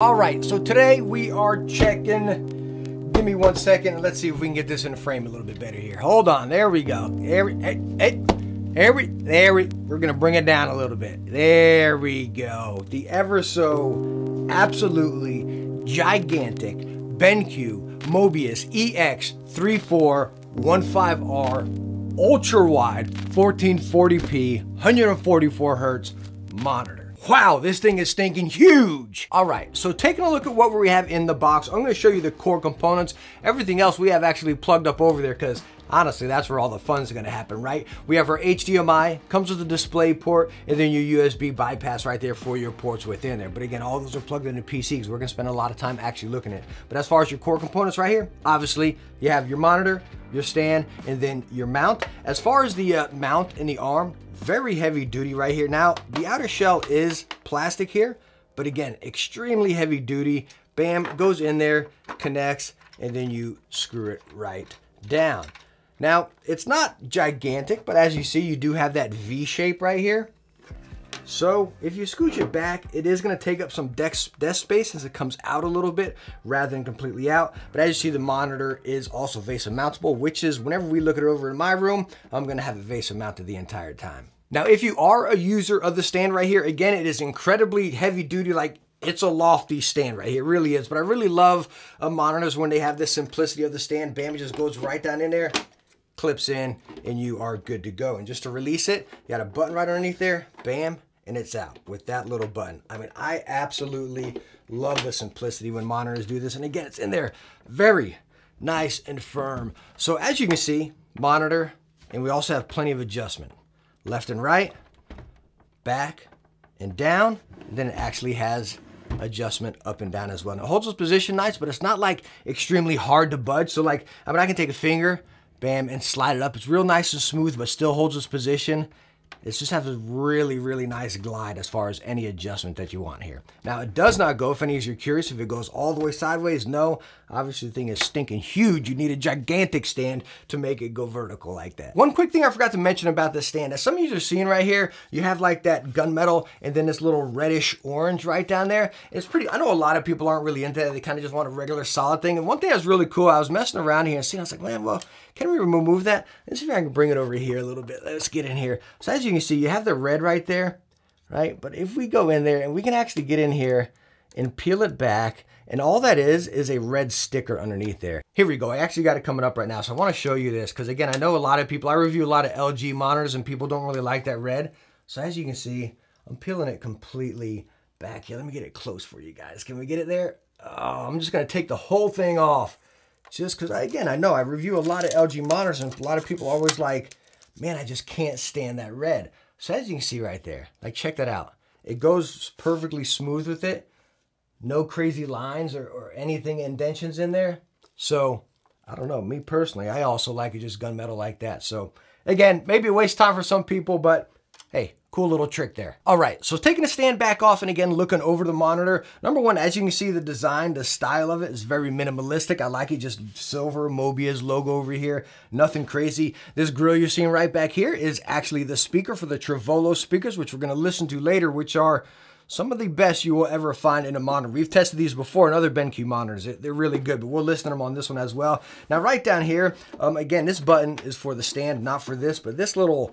All right, so today we are checking. Give me 1 second. Let's see if we can get this in the frame a little bit better here. Hold on. There we go. We're gonna bring it down a little bit. There we go. The ever so absolutely gigantic BenQ Mobiuz EX3415R ultra wide 1440p 144 hertz monitor. Wow, this thing is stinking huge. All right, so taking a look at what we have in the box, I'm gonna show you the core components. Everything else we have actually plugged up over there because honestly, that's where all the fun's gonna happen, right? We have our HDMI, comes with a display port, and then your USB bypass right there for your ports within there. But again, all those are plugged into PCs. We're gonna spend a lot of time actually looking at it. But as far as your core components right here, obviously, you have your monitor, your stand, and then your mount. As far as the mount in the arm, very heavy duty right here. Now, the outer shell is plastic here, but again, extremely heavy duty. Bam, goes in there, connects, and then you screw it right down. Now, it's not gigantic, but as you see, you do have that V shape right here. So if you scooch it back, it is gonna take up some desk space as it comes out a little bit rather than completely out. But as you see, the monitor is also VESA mountable, which is whenever we look at it over in my room, I'm gonna have it VESA mounted the entire time. Now, if you are a user of the stand right here, again, it is incredibly heavy duty, like it's a lofty stand right here, it really is. But I really love monitors when they have this simplicity of the stand. Bam, it just goes right down in there, clips in, and you are good to go. And just to release it, you got a button right underneath there, bam, and it's out with that little button. I mean, I absolutely love the simplicity when monitors do this. And again, it's in there very nice and firm. So as you can see, monitor, and we also have plenty of adjustment. Left and right, back and down. And then it actually has adjustment up and down as well. And it holds its position nice, but it's not like extremely hard to budge. So like, I mean, I can take a finger, bam, and slide it up. It's real nice and smooth, but still holds its position. It just has a really, really nice glide as far as any adjustment that you want here. Now, it does not go, if any of you are curious, if it goes all the way sideways, no. Obviously, the thing is stinking huge. You need a gigantic stand to make it go vertical like that. One quick thing I forgot to mention about this stand, as some of you are seeing right here, you have like that gunmetal and then this little reddish orange right down there. It's pretty, I know a lot of people aren't really into that. They kind of just want a regular solid thing. And one thing that's really cool, I was messing around here and seeing, I was like, man, well, can we remove that? Let's see if I can bring it over here a little bit. Let's get in here. So as you can see, you have the red right there, right? But if we go in there and we can actually get in here and peel it back, and all that is a red sticker underneath there. Here we go. I actually got it coming up right now. So I want to show you this because again, I know a lot of people, I review a lot of LG monitors and people don't really like that red. So as you can see, I'm peeling it completely back here. Let me get it close for you guys. Can we get it there? Oh, I'm just going to take the whole thing off just because, again, I know I review a lot of LG monitors and a lot of people always like, man, I just can't stand that red. So as you can see right there, like check that out. It goes perfectly smooth with it. No crazy lines or anything, indentions in there. So, I don't know, me personally, I also like it just gunmetal like that. So, again, maybe a waste of time for some people, but hey, cool little trick there. All right, so taking the stand back off and again, looking over the monitor. Number one, as you can see, the design, the style of it is very minimalistic. I like it, just silver Mobiuz logo over here, nothing crazy. This grill you're seeing right back here is actually the speaker for the Trevolo speakers, which we're gonna listen to later, which are some of the best you will ever find in a monitor. We've tested these before in other BenQ monitors. They're really good, but we'll listen to them on this one as well. Now, right down here, again, this button is for the stand, not for this, but this little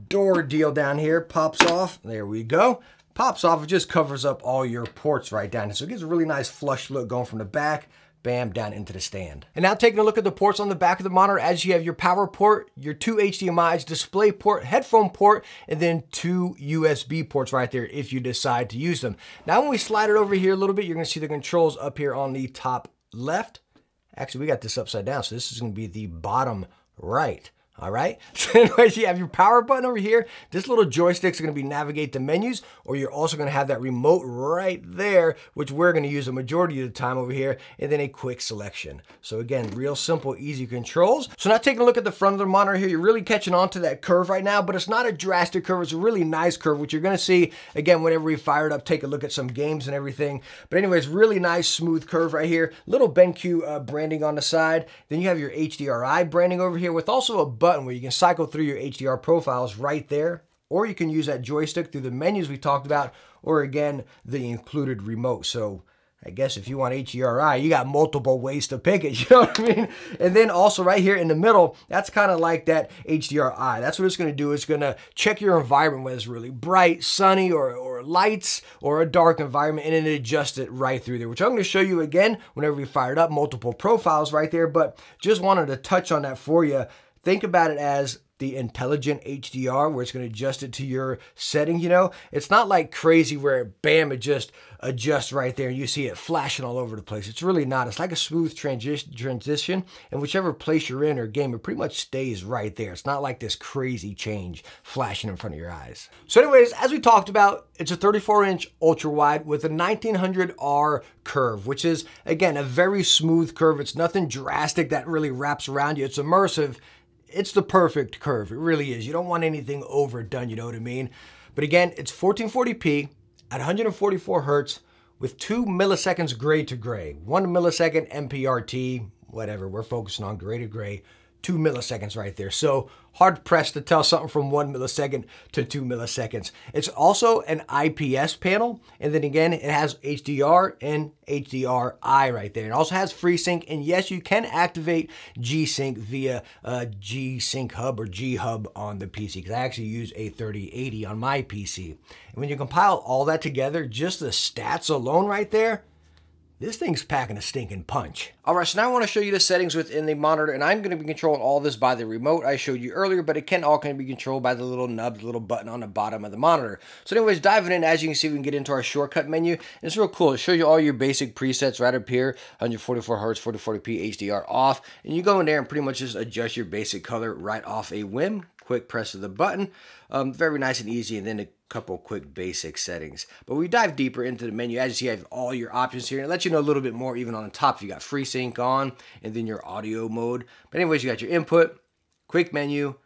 door deal down here pops off. There we go. Pops off, it just covers up all your ports right down here. So it gives a really nice flush look going from the back, bam, down into the stand. And now taking a look at the ports on the back of the monitor, as you have your power port, your two HDMIs, display port, headphone port, and then two USB ports right there if you decide to use them. Now when we slide it over here a little bit, you're gonna see the controls up here on the top left. Actually, we got this upside down, so this is gonna be the bottom right. All right, so anyways, you have your power button over here. This little joystick's gonna be navigate the menus, or you're also gonna have that remote right there, which we're gonna use a majority of the time over here, and then a quick selection. So again, real simple, easy controls. So now taking a look at the front of the monitor here, you're really catching on to that curve right now, but it's not a drastic curve, it's a really nice curve, which you're gonna see, again, whenever we fire it up, take a look at some games and everything. But anyways, really nice, smooth curve right here. Little BenQ branding on the side. Then you have your HDRI branding over here with also a button where you can cycle through your HDR profiles right there, or you can use that joystick through the menus we talked about, or again, the included remote. So I guess if you want HDRI, you got multiple ways to pick it, you know what I mean? And then also right here in the middle, that's kind of like that HDRI. That's what it's gonna do. It's gonna check your environment, whether it's really bright, sunny, or lights, or a dark environment, and then adjust it right through there, which I'm gonna show you again whenever we fire it up, multiple profiles right there, but just wanted to touch on that for you. Think about it as the intelligent HDR, where it's going to adjust it to your setting, you know? It's not like crazy where, bam, it just adjusts right there and you see it flashing all over the place. It's really not. It's like a smooth transition, and whichever place you're in or game, it pretty much stays right there. It's not like this crazy change flashing in front of your eyes. So anyways, as we talked about, it's a 34-inch ultra-wide with a 1900R curve, which is, again, a very smooth curve. It's nothing drastic that really wraps around you. It's immersive. It's the perfect curve. It really is. You don't want anything overdone, you know what I mean? But again, it's 1440p at 144 hertz with 2 milliseconds gray to gray. 1 millisecond MPRT, whatever. We're focusing on gray to gray. 2 milliseconds right there. So hard pressed to tell something from 1 millisecond to 2 milliseconds. It's also an IPS panel. And then again, it has HDR and HDRI right there. It also has FreeSync. And yes, you can activate G-Sync via G-Sync Hub or G-Hub on the PC, because I actually use a 3080 on my PC. And when you compile all that together, just the stats alone right there, this thing's packing a stinking punch. All right, so now I want to show you the settings within the monitor, and I'm going to be controlling all this by the remote I showed you earlier, but it can all be controlled by the little nub, the little button on the bottom of the monitor. So anyways, diving in, as you can see, we can get into our shortcut menu. And it's real cool. It shows you all your basic presets right up here, 144 hertz, 4040p, HDR off, and you go in there and pretty much just adjust your basic color right off a whim. Quick press of the button. Very nice and easy, and then a couple quick basic settings. But we dive deeper into the menu. As you see, you have all your options here, and it lets you know a little bit more even on the top. You got FreeSync on, and then your audio mode. But anyways, you got your input, quick menu,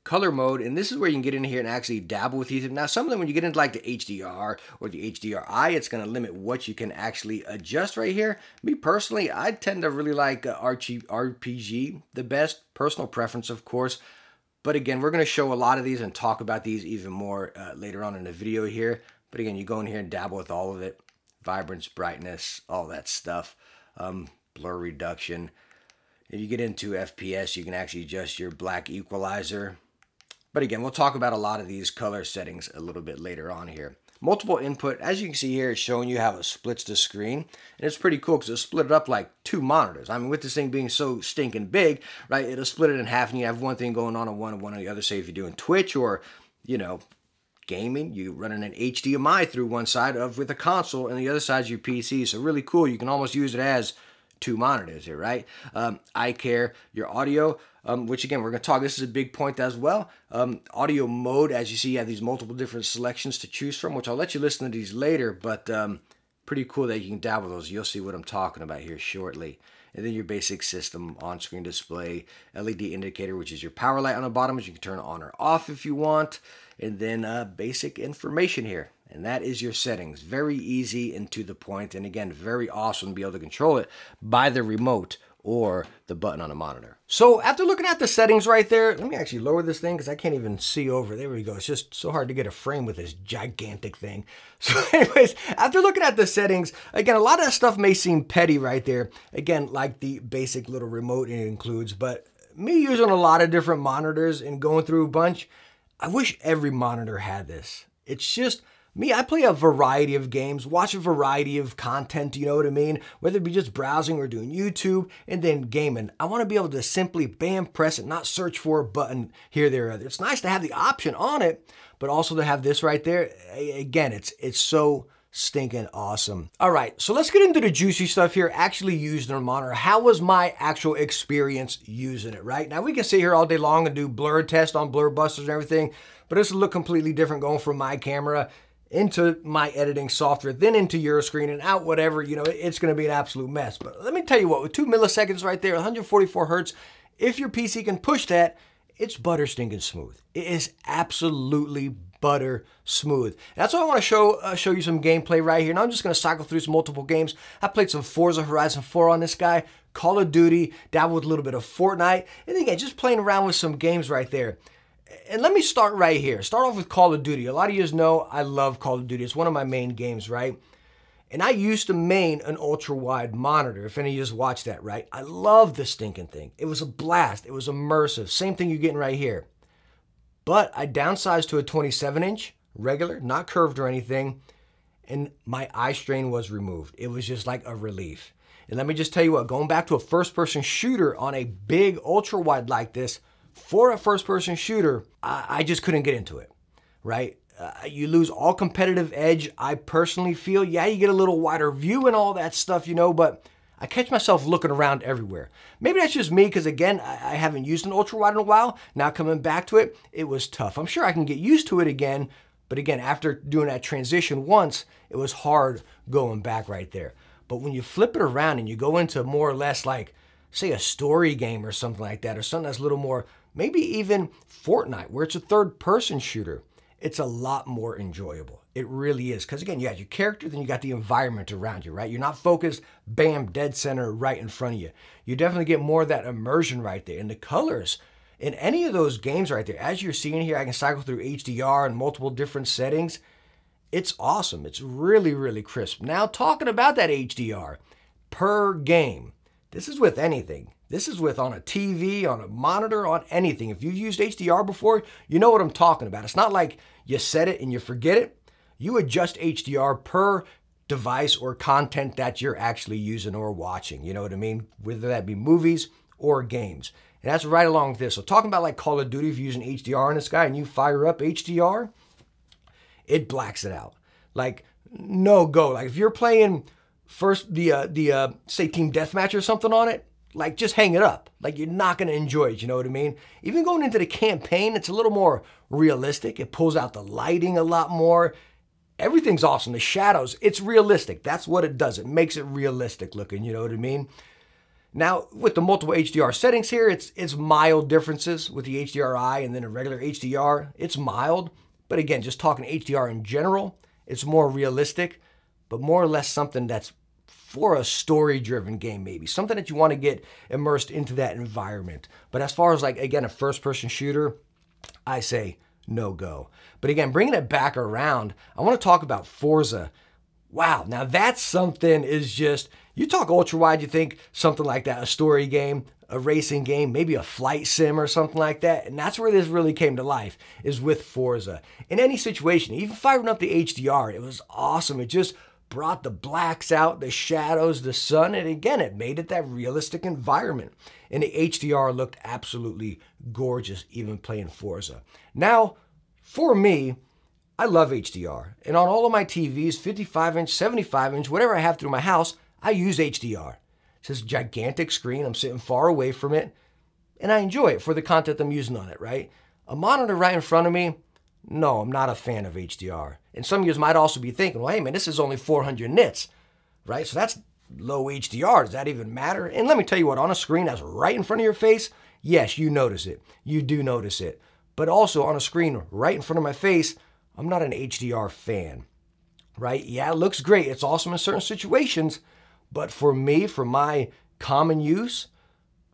color mode, and this is where you can get in here and actually dabble with these. Now, some of them, when you get into like the HDR or the HDRI, it's going to limit what you can actually adjust right here. Me personally, I tend to really like RPG the best. Personal preference, of course. But again, we're going to show a lot of these and talk about these even more later on in the video here. But again, you go in here and dabble with all of it. Vibrance, brightness, all that stuff. Blur reduction. If you get into FPS, you can actually adjust your black equalizer. But again, we'll talk about a lot of these color settings a little bit later on here. Multiple input, as you can see here, it's showing you how it splits the screen. And it's pretty cool because it split it up like 2 monitors. I mean, with this thing being so stinking big, right, it'll split it in half and you have one thing going on one and one on the other. Say if you're doing Twitch or, you know, gaming, you running an HDMI through one side of with a console and the other side's your PC. So really cool. You can almost use it as 2 monitors here, right? Eye care, your audio, which again, we're going to talk, this is a big point as well. Audio mode, as you see, you have these multiple different selections to choose from, which I'll let you listen to these later, but pretty cool that you can dabble those. You'll see what I'm talking about here shortly. And then your basic system on-screen display, LED indicator, which is your power light on the bottom, which you can turn on or off if you want. And then basic information here. And that is your settings. Very easy and to the point. And again, very awesome to be able to control it by the remote or the button on the monitor. So after looking at the settings right there, let me actually lower this thing because I can't even see over. There we go. It's just so hard to get a frame with this gigantic thing. So anyways, after looking at the settings, again, a lot of that stuff may seem petty right there. Again, like the basic little remote it includes, but me using a lot of different monitors and going through a bunch, I wish every monitor had this. It's just, me, I play a variety of games, watch a variety of content, you know what I mean? Whether it be just browsing or doing YouTube and then gaming. I want to be able to simply bam, press it, not search for a button here, there, or other. It's nice to have the option on it, but also to have this right there. Again, it's so stinking awesome. All right, so let's get into the juicy stuff here, actually using the monitor. How was my actual experience using it, right? Now, we can sit here all day long and do blur tests on blur busters and everything, but this will look completely different going from my camera into my editing software, then into your screen and out whatever, you know, it's going to be an absolute mess. But let me tell you what, with 2 milliseconds right there, 144 hertz, if your PC can push that, it's butter stinking smooth. It is absolutely butter smooth. That's why I want to show you some gameplay right here. Now I'm just going to cycle through some multiple games. I played some Forza Horizon 4 on this guy, Call of Duty, dabbled with a little bit of Fortnite, and again, just playing around with some games right there. And let me start right here. Start off with Call of Duty. A lot of you know I love Call of Duty. It's one of my main games, right? And I used to main an ultra-wide monitor, if any of you just watched that, right? I love this stinking thing. It was a blast. It was immersive. Same thing you're getting right here. But I downsized to a 27-inch, regular, not curved or anything, and my eye strain was removed. It was just like a relief. And let me just tell you what, going back to a first-person shooter on a big ultra-wide like this, for a first-person shooter, I just couldn't get into it, right? You lose all competitive edge, I personally feel. Yeah, you get a little wider view and all that stuff, you know, but I catch myself looking around everywhere. Maybe that's just me, because again, I haven't used an ultra-wide in a while. Now coming back to it, it was tough. I'm sure I can get used to it again, but again, after doing that transition once, it was hard going back right there. But when you flip it around and you go into more or less like, say, a story game or something like that, or something that's a little more, maybe even Fortnite, where it's a third-person shooter, it's a lot more enjoyable. It really is. Because again, you got your character, then you got the environment around you, right? You're not focused, bam, dead center right in front of you. You definitely get more of that immersion right there. And the colors in any of those games right there, as you're seeing here, I can cycle through HDR and multiple different settings. It's awesome. It's really, really crisp. Now, talking about that HDR per game, this is with anything. This is with on a TV, on a monitor, on anything. If you've used HDR before, you know what I'm talking about. It's not like you set it and you forget it. You adjust HDR per device or content that you're actually using or watching. You know what I mean? Whether that be movies or games. And that's right along with this. So talking about like Call of Duty, if you're using HDR on this guy and you fire up HDR, it blacks it out. Like, no go. Like if you're playing first say Team Deathmatch or something on it, like just hang it up. Like you're not going to enjoy it, you know what I mean? Even going into the campaign, it's a little more realistic. It pulls out the lighting a lot more. Everything's awesome. The shadows, it's realistic. That's what it does. It makes it realistic looking, you know what I mean? Now, with the multiple HDR settings here, it's mild differences with the HDRI and then a regular HDR. It's mild, but again, just talking HDR in general, it's more realistic, but more or less something that's for a story-driven game maybe. Something that you want to get immersed into that environment. But as far as like, again, a first-person shooter, I say no go. But again, bringing it back around, I want to talk about Forza. Wow, now that's something is just, you talk ultra-wide, you think something like that, a story game, a racing game, maybe a flight sim or something like that. And that's where this really came to life, is with Forza. In any situation, even firing up the HDR, it was awesome. It just brought the blacks out, the shadows, the sun, and again, it made it that realistic environment. And the HDR looked absolutely gorgeous, even playing Forza. Now, for me, I love HDR. And on all of my TVs, 55-inch, 75-inch, whatever I have through my house, I use HDR. It's this gigantic screen. I'm sitting far away from it, and I enjoy it for the content I'm using on it, right? A monitor right in front of me, no, I'm not a fan of HDR. And some of you might also be thinking, well, hey man, this is only 400 nits, right? So that's low HDR. Does that even matter? And let me tell you what, on a screen that's right in front of your face, yes, you notice it. You do notice it. But also on a screen right in front of my face, I'm not an HDR fan, right? Yeah, it looks great. It's awesome in certain situations. But for me, for my common use,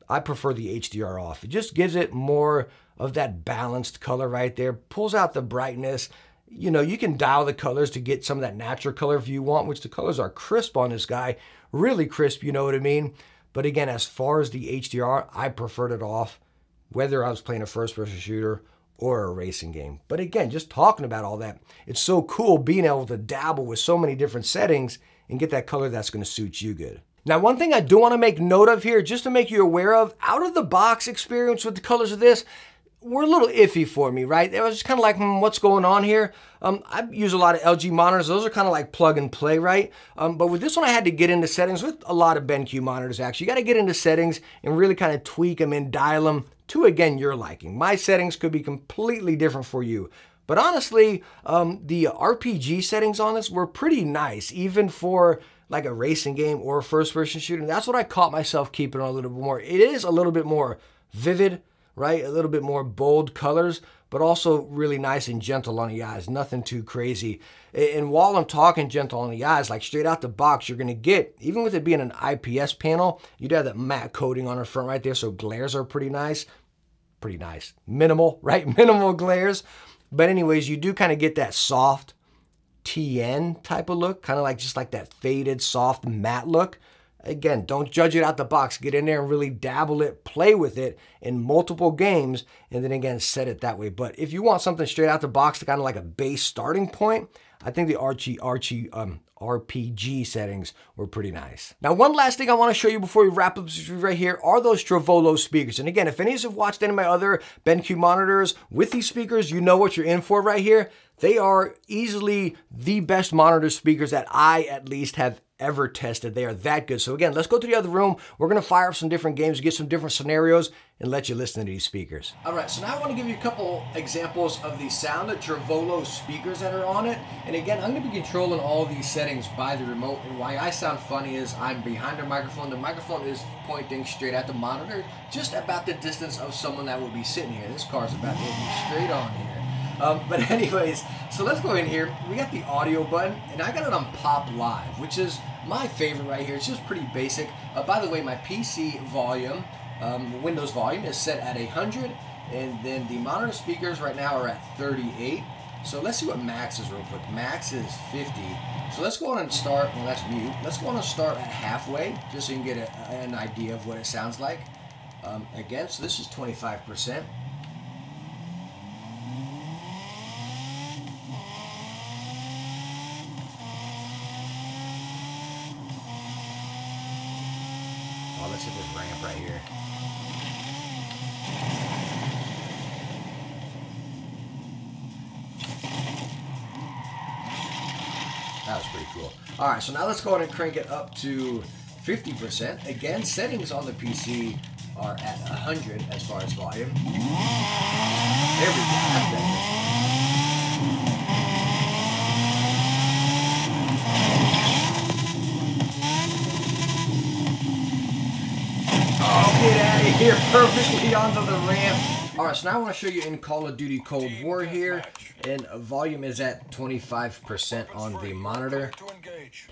I prefer the HDR off. It just gives it more of that balanced color right there. Pulls out the brightness. You know, you can dial the colors to get some of that natural color if you want, which the colors are crisp on this guy. Really crisp, you know what I mean? But again, as far as the HDR, I preferred it off, whether I was playing a first-person shooter or a racing game. But again, just talking about all that, it's so cool being able to dabble with so many different settings and get that color that's going to suit you good. Now, one thing I do want to make note of here, just to make you aware of, out of the box experience with the colors of this, were a little iffy for me, right? It was just kind of like, what's going on here? I use a lot of LG monitors. Those are kind of like plug and play, right? But with this one, I had to get into settings with a lot of BenQ monitors, actually. You got to get into settings and really kind of tweak them and dial them to, again, your liking. My settings could be completely different for you. But honestly, the RPG settings on this were pretty nice, even for like a racing game or a first-person shooter. And that's what I caught myself keeping on a little bit more. It is a little bit more vivid, right? A little bit more bold colors, but also really nice and gentle on the eyes. Nothing too crazy. And while I'm talking gentle on the eyes, like straight out the box, you're going to get, even with it being an IPS panel, you'd have that matte coating on the front right there. So glares are pretty nice. Pretty nice. Minimal, right? Minimal glares. But anyways, you do kind of get that soft, TN type of look, kind of like just like that faded, soft, matte look. Again, don't judge it out the box. Get in there and really dabble it, play with it in multiple games, and then again, set it that way. But if you want something straight out the box, to kind of like a base starting point, I think the RPG settings were pretty nice. Now, one last thing I want to show you before we wrap up this review right here are those Trevolo speakers. And again, if any of you have watched any of my other BenQ monitors with these speakers, you know what you're in for right here. They are easily the best monitor speakers that I at least have ever tested. They are that good. So again, let's go to the other room. We're going to fire up some different games, get some different scenarios, and let you listen to these speakers. All right, so now I want to give you a couple examples of the sound of Trevolo speakers that are on it. And again, I'm going to be controlling all these settings by the remote. And why I sound funny is I'm behind the microphone. The microphone is pointing straight at the monitor, just about the distance of someone that would be sitting here. This car's about to hit me straight on here. But anyways, so let's go in here. We got the audio button, and I got it on Pop Live, which is my favorite right here. It's just pretty basic. By the way, my PC volume, Windows volume, is set at 100, and then the monitor speakers right now are at 38. So let's see what max is real quick. Max is 50. So let's go on and start, well, that's mute. Let's go on and start at halfway, just so you can get an idea of what it sounds like. Again, so this is 25%. Oh, let's hit this ramp right here. That was pretty cool. All right, so now let's go ahead and crank it up to 50%. Again, settings on the PC are at 100 as far as volume. There we go. That's better. Get out of here, perfectly onto the ramp. All right, so now I want to show you in Call of Duty Cold War here, and volume is at 25% on the monitor.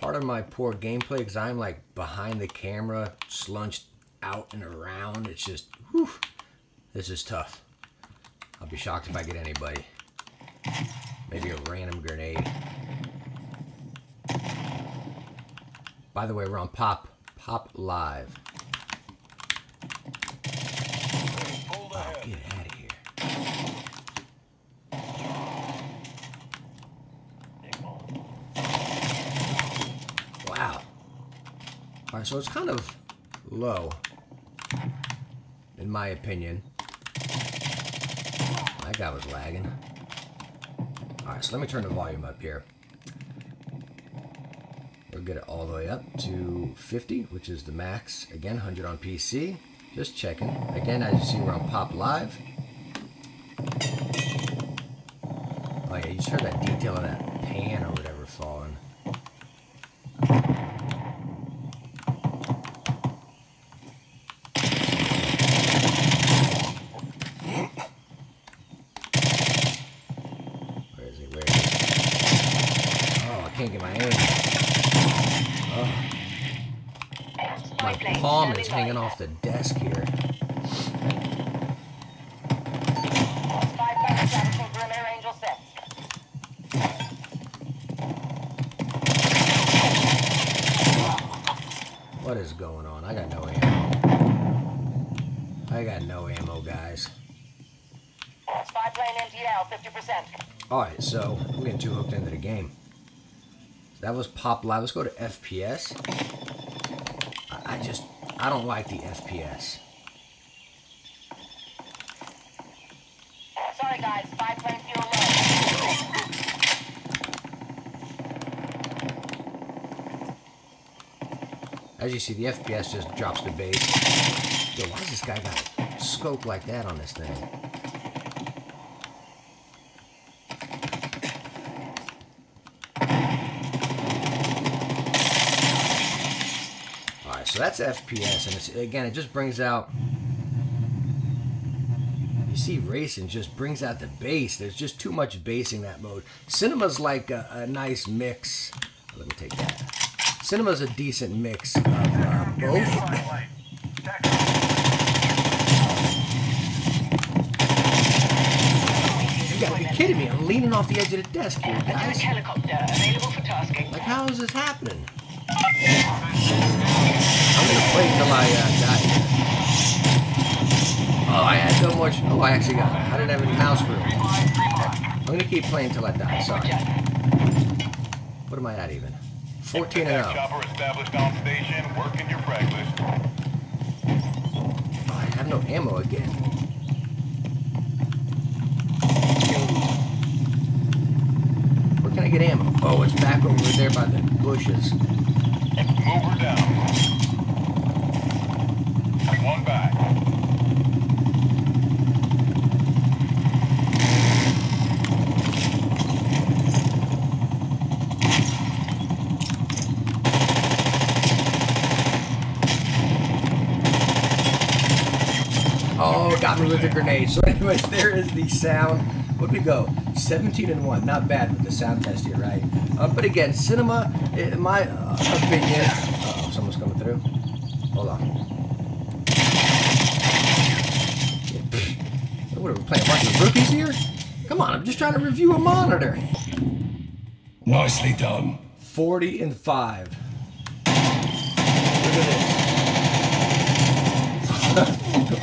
Part of my poor gameplay, because I'm like behind the camera, slunched out and around. It's just, whew, this is tough. I'll be shocked if I get anybody. Maybe a random grenade. By the way, we're on Pop Live. Get out of here. Wow. Alright, so it's kind of low, in my opinion. That guy was lagging. Alright, so let me turn the volume up here. We'll get it all the way up to 50, which is the max. Again, 100 on PC. Just checking. Again, as you see, we're on Pop Live. Oh yeah, you just heard that detail of that pan or whatever falling. Where is he? Where is he? Oh, I can't get my aim. Oh. My palm is hanging off the desk here. What is going on? I got no ammo. I got no ammo, guys. Spy plane NTL, 50%. Alright, so I'm getting too hooked into the game. That was Pop Live. Let's go to FPS. I don't like the FPS. Sorry guys, spy plane fuel low. As you see, the FPS just drops to base. Yo, why does this guy got a scope like that on this thing? So that's FPS, and it's, again, it just brings out, you see racing just brings out the bass. There's just too much bass in that mode. Cinema's like a nice mix. Let me take that. Cinema's a decent mix of both. You gotta be kidding me. I'm leaning off the edge of the desk here, guys. Helicopter available for tasking. Like, how is this happening? I'm gonna play till I die. Oh, I had so much. Oh, I actually got it. I didn't have any mouse room. I'm gonna keep playing till I die. Sorry. What am I at even? 14 and 0. Chopper established on station. Working your frag list. Oh, I have no ammo again. Where can I get ammo? Oh, it's back over there by the bushes. Move her down. One back. Oh, got me with the grenade. So anyways, there is the sound. What'd we go? 17 and 1. Not bad with the sound test here, right? But again, cinema, in my opinion... Uh-oh, someone's coming through. Hold on. What are we playing? A bunch of rookies here? Come on, I'm just trying to review a monitor. Nicely done. 40 and 5. Look at this.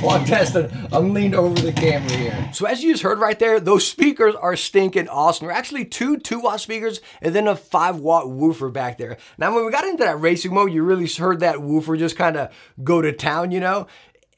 While testing, I'm leaned over the camera here. So as you just heard right there, those speakers are stinking awesome. They're actually two 2-watt speakers and then a 5-watt woofer back there. Now, when we got into that racing mode, you really heard that woofer just kind of go to town, you know?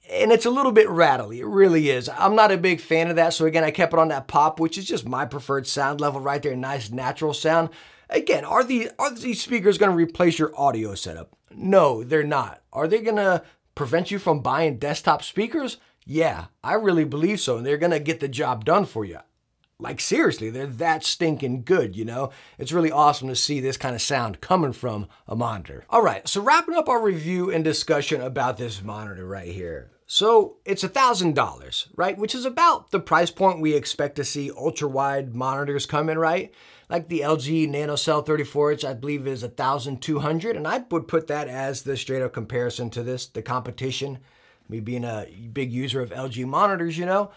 And it's a little bit rattly, it really is. I'm not a big fan of that, so again, I kept it on that pop, which is just my preferred sound level right there, nice natural sound. Again, are these speakers gonna replace your audio setup? No, they're not. Are they gonna prevent you from buying desktop speakers? Yeah, I really believe so, and they're gonna get the job done for you. Like seriously, they're that stinking good, you know? It's really awesome to see this kind of sound coming from a monitor. All right, so wrapping up our review and discussion about this monitor right here. So it's $1,000, right? Which is about the price point we expect to see ultra-wide monitors come in, right? Like the LG NanoCell 34-inch, I believe is $1,200, and I would put that as the straight-up comparison to this, the competition. Me being a big user of LG monitors, you know?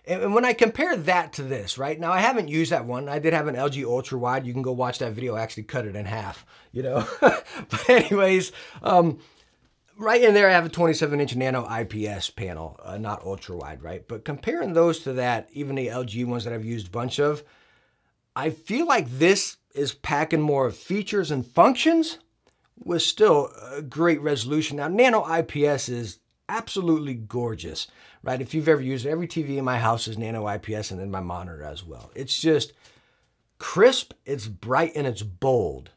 And when I compare that to this, right? Now, I haven't used that one. I did have an LG Ultrawide. You can go watch that video. I actually cut it in half, you know? But anyways, right in there, I have a 27-inch nano IPS panel, not ultra-wide, right? But comparing those to that, even the LG ones that I've used a bunch of, I feel like this is packing more features and functions with still a great resolution. Now, nano IPS is absolutely gorgeous, right? If you've ever used it, every TV in my house is nano IPS and then my monitor as well. It's just crisp, it's bright, and it's bold.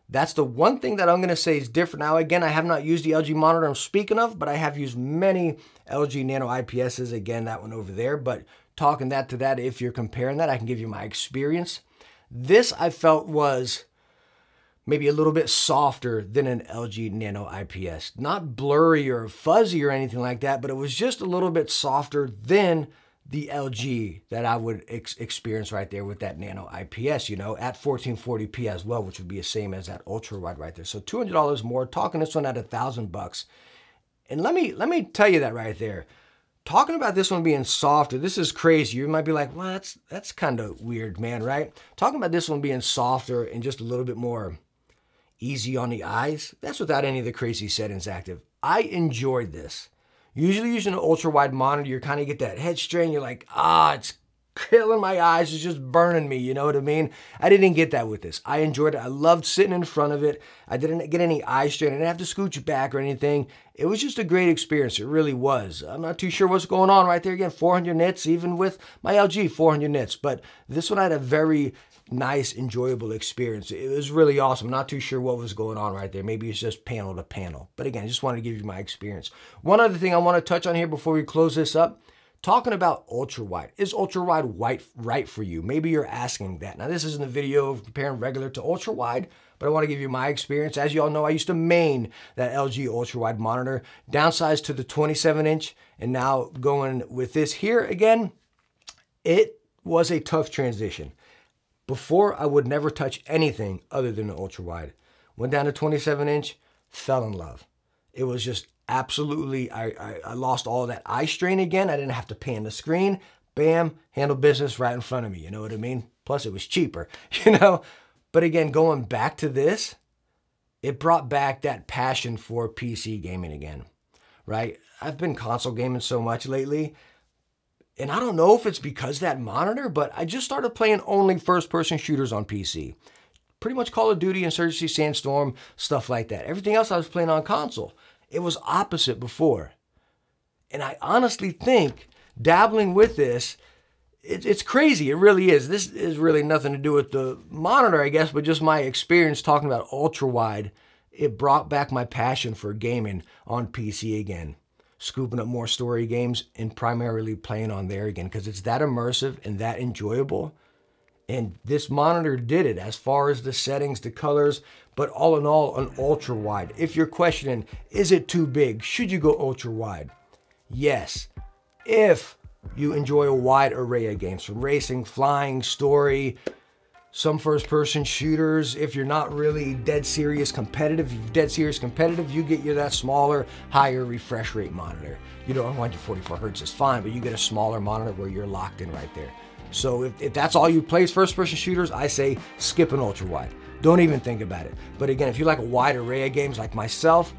That's the one thing that I'm going to say is different. Now, again, I have not used the LG monitor I'm speaking of, but I have used many LG Nano IPSs. Again, that one over there. But talking that to that, if you're comparing that, I can give you my experience. This I felt was maybe a little bit softer than an LG Nano IPS. Not blurry or fuzzy or anything like that, but it was just a little bit softer than the LG that I would experience right there with that Nano IPS, you know, at 1440p as well, which would be the same as that ultra wide right there. So $200 more, talking this one at $1,000. And let me tell you that right there. Talking about this one being softer, this is crazy. You might be like, well, that's kind of weird, man, right? Talking about this one being softer and just a little bit more easy on the eyes, that's without any of the crazy settings active. I enjoyed this. Usually using an ultra-wide monitor, you kind of get that head strain. You're like, it's killing my eyes. It's just burning me, you know what I mean? I didn't get that with this. I enjoyed it. I loved sitting in front of it. I didn't get any eye strain. I didn't have to scooch back or anything. It was just a great experience. It really was. I'm not too sure what's going on right there. Again, 400 nits, even with my LG, 400 nits. But this one I had a very nice, enjoyable experience. It was really awesome. Not too sure what was going on right there. Maybe it's just panel to panel. But again, I just wanted to give you my experience. One other thing I want to touch on here before we close this up, talking about ultra-wide. Is ultra-wide right for you? Maybe you're asking that. Now, this isn't a video of comparing regular to ultra-wide, but I want to give you my experience. As you all know, I used to main that LG ultra-wide monitor, downsized to the 27-inch, and now going with this here again. It was a tough transition. Before, I would never touch anything other than the ultra-wide. Went down to 27-inch, fell in love. It was just absolutely, I lost all that eye strain again. I didn't have to pan the screen. bam, handle business right in front of me, you know what I mean? Plus it was cheaper, you know? But again, going back to this, it brought back that passion for PC gaming again, right? I've been console gaming so much lately, and I don't know if it's because of that monitor, but I just started playing only first-person shooters on PC. Pretty much Call of Duty, Insurgency, Sandstorm, stuff like that. Everything else I was playing on console. It was opposite before. And I honestly think dabbling with this, it's crazy. It really is. This is really nothing to do with the monitor, I guess, but just my experience talking about ultra-wide. It brought back my passion for gaming on PC again. Scooping up more story games and primarily playing on there again because it's that immersive and that enjoyable. And this monitor did it as far as the settings, the colors, but all in all, an ultra wide. If you're questioning, is it too big? Should you go ultra wide? Yes, if you enjoy a wide array of games from racing, flying, story, some first-person shooters. If you're not really dead serious competitive, you get that smaller, higher refresh rate monitor. You know, 144 Hertz is fine, but you get a smaller monitor where you're locked in right there. So if that's all you play is first-person shooters, I say skip an ultra-wide. Don't even think about it. But again, if you like a wide array of games like myself,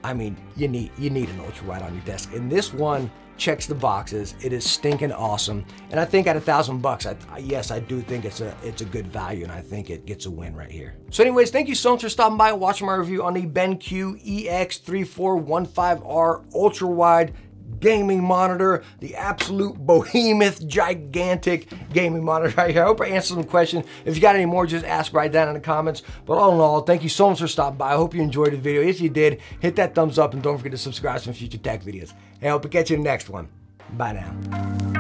I mean, you need an ultra-wide on your desk. And this one checks the boxes. It is stinking awesome. And I think at $1,000, yes, I do think it's a good value, and I think it gets a win right here. So anyways, thank you so much for stopping by and watching my review on the BenQ EX3415R ultra-wide gaming monitor, the absolute behemoth, gigantic gaming monitor right here. I hope I answered some questions. If you got any more, just ask right down in the comments. But all in all, thank you so much for stopping by. I hope you enjoyed the video. If you did, hit that thumbs up and don't forget to subscribe to some future tech videos. Hey, I hope to catch you in the next one. Bye now.